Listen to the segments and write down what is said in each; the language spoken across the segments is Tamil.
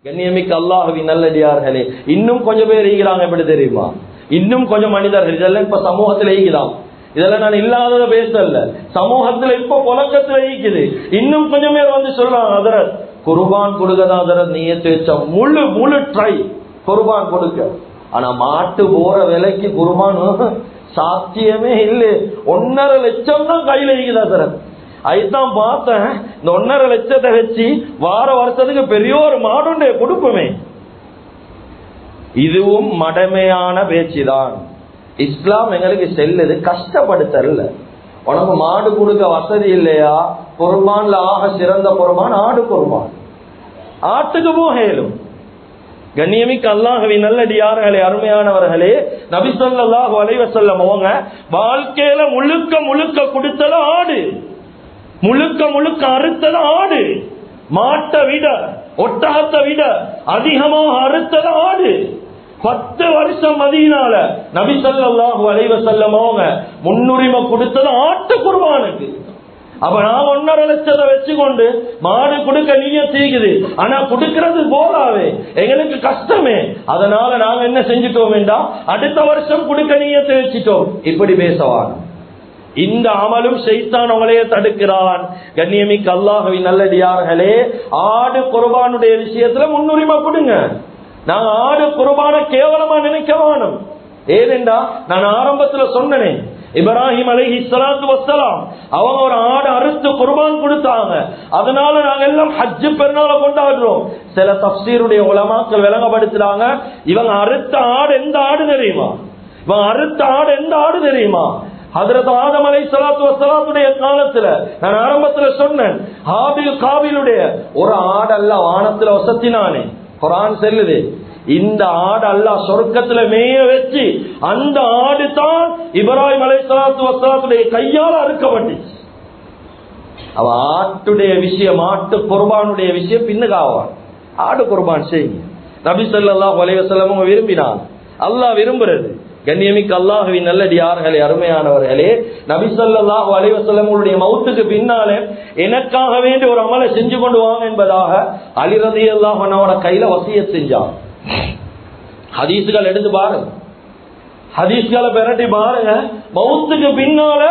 கண்ணியமிக்க அல்லாஹ்வின் நல்லடியார்களே, இன்னும் கொஞ்சம் பேர் ஈகிறாங்க. எப்படி தெரியுமா? இன்னும் கொஞ்சம் மனிதர்கள், இதெல்லாம் இப்ப சமூகத்தில் ஈகிறான். இதெல்லாம் நான் இல்லாதத பேசல, சமூகத்துல இப்ப புழக்கத்துல ஈக்குது. இன்னும் கொஞ்சம் பேர் வந்து சொல்றாங்க, ஹதரத் குர்பான் கொடுக்கதான் ஹதரத் நியத்து வச்ச முழு ட்ரை குர்பான் கொடுக்க. ஆனா மாட்டு போற விலைக்கு குர்பான் சாத்தியமே இல்லை. 1.5 லட்சம் தான் கையில ஈக்குதா ஹதரத். அதுதான் பார்த்தேன், இந்த 1.5 லட்சத்தை வச்சு வார வருஷத்துக்கு பெரிய ஒரு மாடுண்டே கொடுப்போமே. இதுவும் மடமையான பேச்சுதான். இஸ்லாம் எங்களுக்கு செல்லுது, கஷ்டப்படுத்தல. உனக்கு மாடு கொடுக்க வசதி இல்லையா, குர்பான்ல ஆக சிறந்த குர்பான் ஆடு குர்பான், ஆட்டுக்கு போகலும். கண்ணியமிக்க அல்லாஹ்வின் நல்லடியார்களே, அருமையானவர்களே, நபி ஸல்லல்லாஹு அலைஹி வஸல்லம் அவங்க வாழ்க்கையில முழுக்க கொடுத்தது ஆடு, முழுக்க அறுத்தது ஆடு. மாட்டை விட ஒட்டகத்தை விட அதிகமாக அறுத்தது ஆடு. 10 வருஷம் மதீனால நபி ஸல்லல்லாஹு அலைஹி வஸல்லம் அவங்க முன்னுரிமை கொடுத்தது ஆட்டு குர்பானுக்கு. அப்ப நான் 1.5 லட்சத்தை வச்சுக்கொண்டு மாடு கொடுக்க நியத் இருக்குது, ஆனா கொடுக்கிறது போதாவே, எங்களுக்கு கஷ்டமே. அதனால நாங்க என்ன செஞ்சுட்டோம் வேண்டாம், அடுத்த வருஷம் கொடுக்க நியத்தை வச்சுட்டோம். இப்படி பேசவாங்க. இந்த அமலும் ஷைத்தான் அவங்களையே தடுக்கிறான். கண்ணியமிக்க அல்லாஹ்வின் நல்லடியார்களே, ஆடு குர்பானுடைய விஷயத்துல முன்னுரிமை கொடுங்க. நாங்க ஆடு குர்பான கேவலமா நினைக்க வேணும். ஏனென்றா நான் ஆரம்பத்துல சொன்னேன், இப்ராஹிம் அலைஹிஸ்ஸலாத்து வஸ்ஸலாம் அவங்க ஒரு ஆடு அறுத்து குர்பான் கொடுத்தாங்க. அதனால நாங்க எல்லாம் ஹஜ் பெருநாளை கொண்டாடுறோம். சில தஃப்சீருடைய உலமாக்கள் விளங்கப்படுத்துறாங்க, இவங்க அறுத்த ஆடு எந்த ஆடு தெரியுமா? இவங்க அறுத்த ஆடு எந்த ஆடு தெரியுமா? ஹஜ்ரத் ஆதம் அலைஹிஸ்ஸலாத்து வஸ்ஸலாத்துடைய காலத்துல நான் ஆரம்பத்துல சொன்னேன், ஹாபில் காபிலுடைய ஒரு ஆடு அல்லாஹ் வானத்துல வசத்தினானே. குர்ஆன் சொல்லுது, இந்த ஆடு அல்லாஹ் சொர்க்கத்துல மேய வச்சு அந்த ஆடு தான் இப்ராஹிம் அலைஹிஸ்ஸலாத்து வஸ்ஸலாத்துடைய கையால் அறுக்கப்பட்டுச்சு. அவ ஆட்டுடைய விஷயம், ஆட்டு குர்பானுடைய விஷயம் பின்னுக்காவான். ஆடு குர்பான் செய்யுங்க. நபி ஸல்லல்லாஹு அலைஹி வஸல்லம் விரும்பினார், அல்லாஹ் விரும்புறது. கண்ணியமிக்க அல்லாஹ்வின் நல்லடியார்களே, அருமையானவர்களே, நபி ஸல்லல்லாஹு அலைஹி வஸல்லம் மௌத்துக்கு பின்னாலே எனக்காக வேண்டி ஒரு அமலை செஞ்சு கொண்டு வாங்க என்பதாக அலி ரலியல்லாஹு அன்ஹுவோட கையில வசியத் செஞ்சான். ஹதீஸ்கள் எடுத்து பாருங்க, ஹதீஸ்களை பெரட்டி பாருங்க. மௌத்துக்கு பின்னால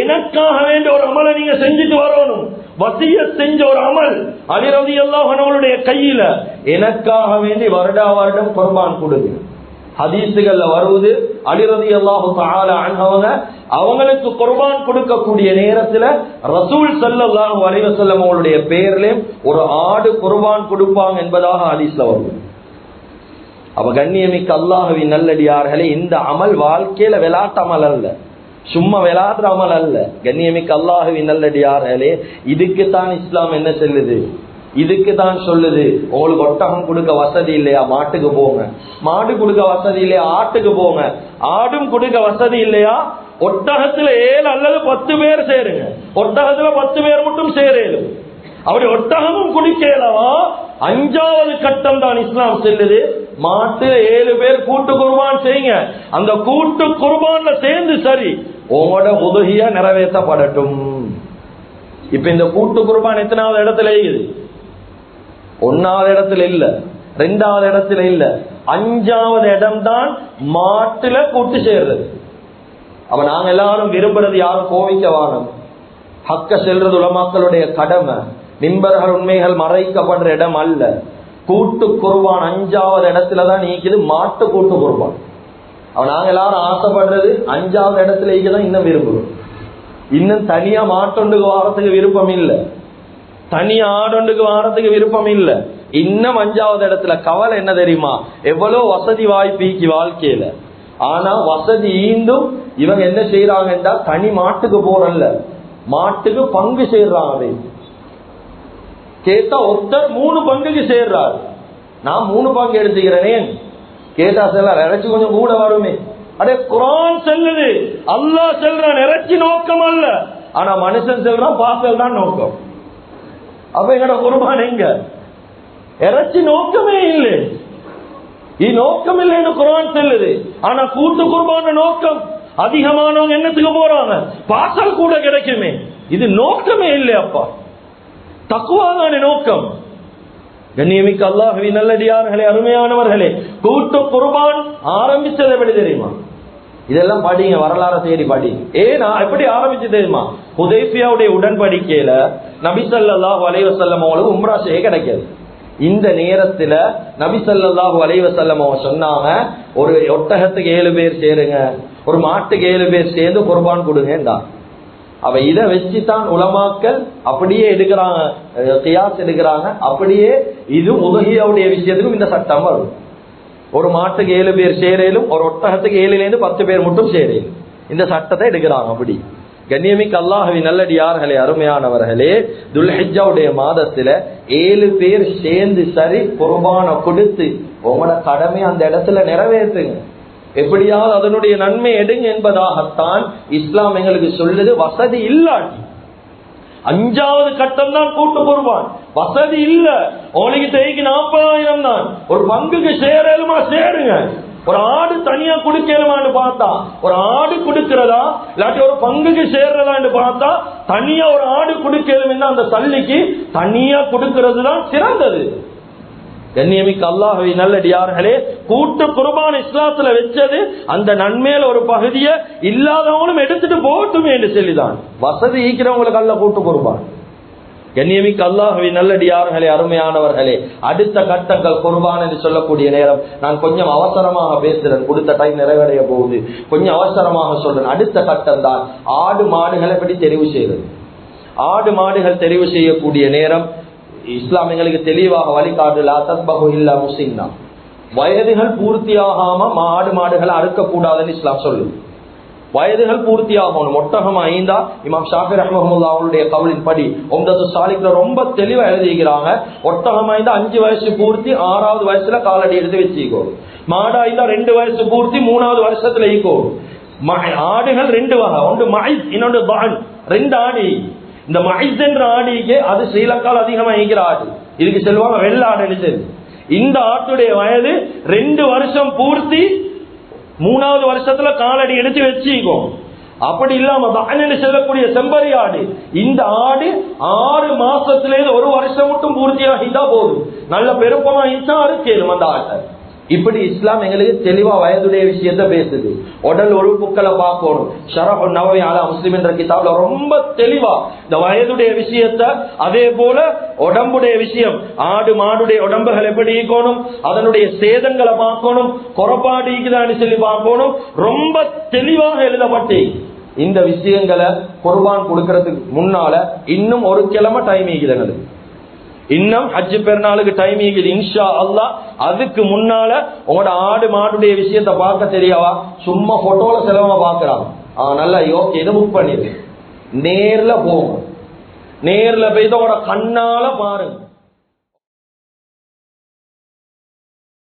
எனக்காக வேண்டி ஒரு அமலை நீங்க செஞ்சுட்டு வரணும், வசியத் செஞ்ச ஒரு அமல் அலி ரலியல்லாஹு அன்ஹுவோட கையில, எனக்காக வேண்டி வருடம் குர்பான் கொடுங்க. ஹதீசுகள்ல வருவது, அலி ரலியல்லாஹு தஆலா அன்ஹு அவங்களுக்கு குர்பான் கொடுக்கக்கூடிய நேரத்துல ரசூல் ஸல்லல்லாஹு அலைஹி வஸல்லம் அவங்களுடைய பெயரிலே ஒரு ஆடு குர்பான் கொடுப்பாங்க என்பதாக ஹதீஸ்ல வருது. அப்ப கண்ணியமிக்க அல்லாஹ்வின் நல்லடியார்களே, இந்த அமல் வாழ்க்கையில விளையாட்டு அமல் அல்ல, சும்மா விளையாடுற அமல் அல்ல. கண்ணியமிக்க அல்லாஹ்வின் நல்லடியார்களே, இதுக்குத்தான் இஸ்லாம் என்ன சொல்லுது, இதுக்கு தான் சொல்லுது, உங்களுக்கு ஒட்டகம் கொடுக்க வசதி இல்லையா, மாட்டுக்கு போங்க. மாடு கொடுக்க வசதி இல்லையா, ஆட்டுக்கு போங்க. ஆடும் கொடுக்க வசதி இல்லையா, ஒட்டகத்துல 7 அல்லது 10 பேர் சேருங்க. ஒட்டகத்துல 10 பேர் மட்டும் சேரும். அப்படி ஒட்டகமும் குடிக்கலவா, 5வது கட்டம் தான் இஸ்லாம் செல்லுது, மாட்டு 7 பேர் கூட்டு குர்பான் செய்யுங்க. அந்த கூட்டு குர்பான்ல சேர்ந்து சரி உங்களோட உதவியா நிறைவேற்றப்படட்டும். இப்ப இந்த கூட்டு குர்பான் எத்தனாவது இடத்துல இருக்குது? 1வது இடத்துல இல்ல, 2வது இடத்துல இல்ல, 5வது இடம் தான் மாட்டுல கூட்டு சேர்றது. அப்ப நாங்க எல்லாரும் விரும்புறது, யாரும் கோவிக்க வானம், ஹக்க செல்றது உலமாக்களுடைய கடமை. மிம்பர்கள் உண்மைகள் மறைக்கப்படுற இடம் அல்ல. கூட்டு குர்பான் 5வது இடத்துலதான் நீக்குது, மாட்டு கூட்டு குர்பான். அவ நாங்க எல்லாரும் ஆசைப்படுறது 5வது இடத்துல தான் இன்னும் விரும்புறோம். இன்னும் தனியா மாட்டொண்டுக்கு வாரத்துக்கு விருப்பம் இல்லை, தனி ஆடொண்டுக்கு வாரத்துக்கு விருப்பம் இல்ல. இன்னும் 5வது இடத்துல. கவலை என்ன தெரியுமா, எவ்வளவு வசதி வாய்ப்பு வாழ்க்கையில, ஆனா வசதி ஈந்தும் இவங்க என்ன செய்யறாங்கன்றா தனி மாட்டுக்கு போறல்ல, மாட்டுக்கு பங்கு சேர்றாங்க. கேட்டா ஒருத்தர் 3 பங்குக்கு சேர்றாரு, நான் 3 பங்கு எடுத்துக்கிறேன். கேட்டா செல்ல இறைச்சி கொஞ்சம் கூட வருமே. அடே குர்ஆன் செல்லுது, அல்லாஹ் செல்றான் இறைச்சி நோக்கம் அல்ல, ஆனா மனுஷன் செல்றான் பாசல் தான் நோக்கம். அப்ப எங்கட குர்பான் எங்க? இறைச்சி நோக்கமே இல்லை, நோக்கம் இல்லைன்னு குர்ஆன் சொல்லுது. ஆனா கூட்டு குர்பான நோக்கம். அதிகமானவங்க என்னத்துக்கு போறாங்க, பாசல் கூட கிடைக்குமே, இது நோக்கமே இல்லை. அப்பா தக்குவா தானே நோக்கம். கண்ணியமிக்க அல்லாஹ்வின் நல்லடியார்களே, அருமையானவர்களே, கூட்டு குர்பான் ஆரம்பிச்சது எப்படி தெரியுமா? இதெல்லாம் படிங்க, வரலாறு தேடி படிங்க. ஏன்னா எப்படி ஆரம்பிச்சு தெரியுமா? ஹுதைபியாவுடைய உடன்படிக்கையில நபி ஸல்லல்லாஹு அலைஹி வஸல்லம் அவங்களுக்கு உம்ரா செய்ய கிடைக்காது. இந்த நேரத்துல நபி ஸல்லல்லாஹு அலைஹி வஸல்லம் அவங்க சொன்னாங்க, ஒரு ஒட்டகத்துக்கு 7 பேர் சேருங்க, ஒரு மாட்டுக்கு 7 பேர் சேர்ந்து குர்பான் கொடுங்கடா. அவ இதை வச்சுதான் உலமாக்கள் அப்படியே எடுக்கிறாங்க, கியாஸ் எடுக்கிறாங்க. அப்படியே இது உதகியாவுடைய விஷயத்துக்கும் இந்த சட்டம் வரும். ஒரு மாட்டுக்கு 7 பேர் சேரலும், ஒரு ஒட்டகத்துக்கு 7லேருந்து 10 பேர் மட்டும் சேரலும். இந்த சட்டத்தை எடுக்கிறாங்க. அப்படி கண்ணியமிக்க அல்லாஹ்வின் நல்லடியார்களே, அருமையானவர்களே, துல்ஹிஜ்ஜாவுடைய மாதத்துல 7 பேர் சேர்ந்து சரி குர்பான கொடுத்து உங்களோட கடமை அந்த இடத்துல நிறைவேற்றுங்க. எப்படியாவது அதனுடைய நன்மை எடுங்க என்பதாகத்தான் இஸ்லாம் எங்களுக்கு சொல்லுது. வசதி இல்லாட்டி 5வது கட்டம் தான் கூட்டு குர்பான். வசதி இல்ல, உங்களுக்கு தேய்க்கு 40,000 தான், ஒரு பங்குக்கு சேரலுமா சேருங்க. ஒரு ஆடு தனியா குடுக்கலுமான்னு பார்த்தா ஒரு ஆடு குடுக்கிறதா, இல்லாட்டி ஒரு பங்குக்கு சேர்றதான்னு பார்த்தா தனியா ஒரு ஆடு குடுக்கலும், அந்த சல்லிக்கு தனியா குடுக்கிறது தான் சிறந்தது. கண்ணியமிக்க அல்லாஹ்வின் நல்லடியார்களே, கூட்டு குர்பான் இஸ்லாத்துல வச்சது அந்த நன்மையில ஒரு பகுதியை இல்லாதவங்களும் எடுத்துட்டு போகட்டும் என்று சொல்லிதான். வசதி ஈக்கிறவங்களுக்கு அல்ல கூட்டு குர்பான். கண்ணியமிக்க அல்லாஹ்வின் நல்லடியார்களே, அருமையானவர்களே, அடுத்த கட்டங்கள் குர்பான் என்று சொல்லக்கூடிய நேரம் நான் கொஞ்சம் அவசரமாக பேசுறேன். கொடுத்த டைம் நிறைவடைய போகுது, கொஞ்சம் அவசரமாக சொல்றேன். அடுத்த கட்டம் தான் ஆடு மாடுகளை எப்படி தெரிவு செய்வது. ஆடு மாடுகள் தெரிவு செய்யக்கூடிய நேரம் இஸ்லாம் எங்களுக்கு தெளிவாக வழிகாட்டு. லா தஸ்பஹு இல்லா முஸின்னா, வயதுகள் பூர்த்தியாகாம ஆடு மாடுகளை அறுக்கக்கூடாதுன்னு இஸ்லாம் சொல்லுது. வயதுகள் பூர்த்தியாகணும். ஒட்டகம் 5 இமாம் ஷாஃபி ரஹ்மஹுல்லாஹ் அவருடைய கவுலின் படி உம்தத்து சாலிக்ல ரொம்ப தெளிவா எழுதிக்கிறாங்க. ஒட்டகம் 5 வயசு பூர்த்தி, 6வது வயசுல காலடி எடுத்து வச்சுக்கோ. மாடா 2 வயசு பூர்த்தி, 3வது வருஷத்துல ஈக்கோ. ஆடுகள் 2 வகை, ஒன்று மஇஸ், இன்னொன்று பஹன். 2 ஆடு. இந்த மஇஸ் என்ற ஆடிக்கு அது ஸ்ரீலங்கால அதிகமா ஈக்கிற ஆடு. இதுக்கு செல்வாங்க வெள்ளாடு. இந்த ஆட்டுடைய வயது 2 வருஷம் பூர்த்தி, 3வது வருஷத்துல காலடி எடுத்து வச்சுக்கோம். அப்படி இல்லாம பஹன் செல்லக்கூடிய செம்பரி ஆடு, இந்த ஆடு 6 மாசத்திலேருந்து 1 வருஷம் மட்டும் பூர்த்தியாகிட்டா போதும். நல்ல பெருப்பமா இருந்தா அறுக்கேலும் அந்த ஆட்டை. இப்படி இஸ்லாம் எங்களுக்கு தெளிவா வயதுடைய விஷயத்தை பேசுது. உடல் உறுப்புக்களை பார்க்கணும். ஷரஹ் நவவி அலா முஸ்லிம் என்ற கிதாப்ல ரொம்ப தெளிவா இந்த வயதுடைய விஷயத்தை, அதே போல உடம்புடைய விஷயம், ஆடு மாடுடைய உடம்புகள் எப்படி இருக்கணும், அதனுடைய சேதங்களை பார்க்கணும், குறைபாடு இருக்குதான்னு சொல்லி பார்க்கணும். ரொம்ப தெளிவாக எழுதப்பட்டு இந்த விஷயங்களை குர்பான் கொடுக்கறதுக்கு முன்னால இன்னும் 1 கிழமை டைம் இருக்குது. இன்னும் ஹஜ் பெருநாளுக்கு டைம் இருக்குது இன்ஷா அல்லாஹ். அதுக்கு முன்னால உங்களோட ஆடு மாடுடைய விஷயத்தை பார்க்க தெரியவா, சும்மா போட்டோல செலவா பாக்குறாங்க. நல்லா யோசிச்சு இதை புக் பண்ணிடு. நேர்ல போங்க, நேர்ல போய் உங்களோட கண்ணால பாருங்க.